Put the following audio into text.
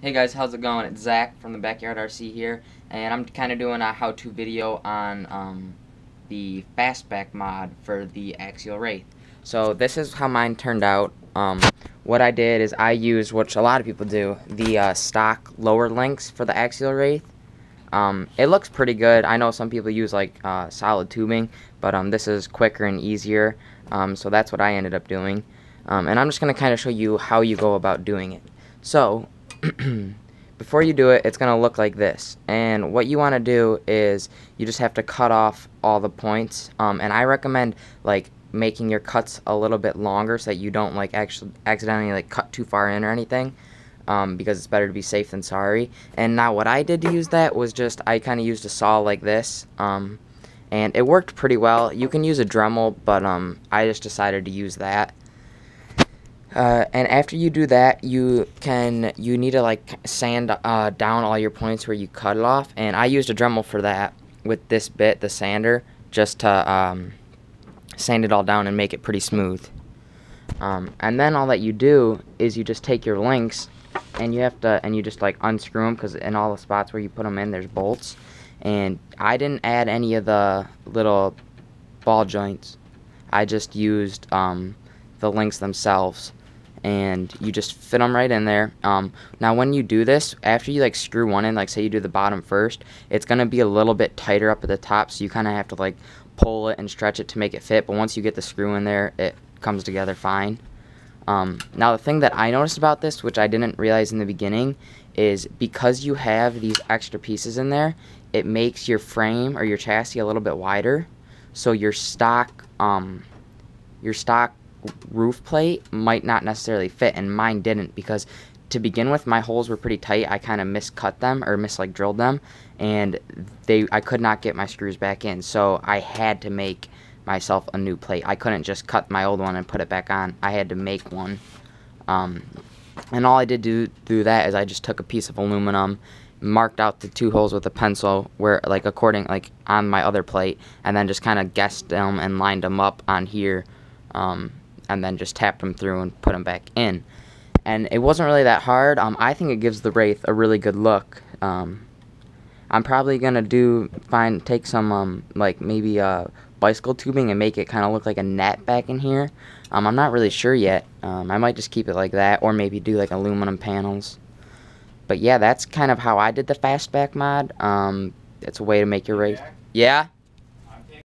Hey guys, how's it going? It's Zach from the Backyard RC here, and I'm kind of doing a how-to video on the FastBack mod for the Axial Wraith. So this is how mine turned out. What I did is I used, which a lot of people do, the stock lower links for the Axial Wraith. It looks pretty good. I know some people use like solid tubing, but this is quicker and easier, so that's what I ended up doing. And I'm just going to kind of show you how you go about doing it. So before you do it, it's going to look like this, and what you want to do is you just have to cut off all the points, and I recommend like making your cuts a little bit longer so that you don't like actually accidentally like cut too far in or anything, because it's better to be safe than sorry. And now what I did to use that was just I kind of used a saw like this, and it worked pretty well. You can use a Dremel, but I just decided to use that. And after you do that, you need to like sand down all your points where you cut it off, and I used a Dremel for that with this bit, the sander, just to sand it all down and make it pretty smooth. And then all that you do is you just take your links and you just like unscrew them, because in all the spots where you put them in there's bolts, and I didn't add any of the little ball joints. I just used the links themselves, and you just fit them right in there. Now when you do this, after you like screw one in, like say you do the bottom first, it's gonna be a little bit tighter up at the top, so you kind of have to like pull it and stretch it to make it fit, but once you get the screw in there, it comes together fine. Now the thing that I noticed about this, which I didn't realize in the beginning, is because you have these extra pieces in there, it makes your frame or your chassis a little bit wider, so your stock roof plate might not necessarily fit, and mine didn't, because to begin with my holes were pretty tight. I kind of miscut them or drilled them, and I could not get my screws back in, so I had to make myself a new plate. I couldn't just cut my old one and put it back on. I had to make one. And all I did do that is I just took a piece of aluminum, marked out the two holes with a pencil where like on my other plate, and then just kind of guessed them and lined them up on here, and then just tapped them through and put them back in. And it wasn't really that hard. I think it gives the Wraith a really good look. I'm probably gonna take some like maybe bicycle tubing and make it kind of look like a net back in here. I'm not really sure yet. I might just keep it like that, or maybe do like aluminum panels. But yeah, that's kind of how I did the FastBack mod. It's a way to make your Wraith. Yeah.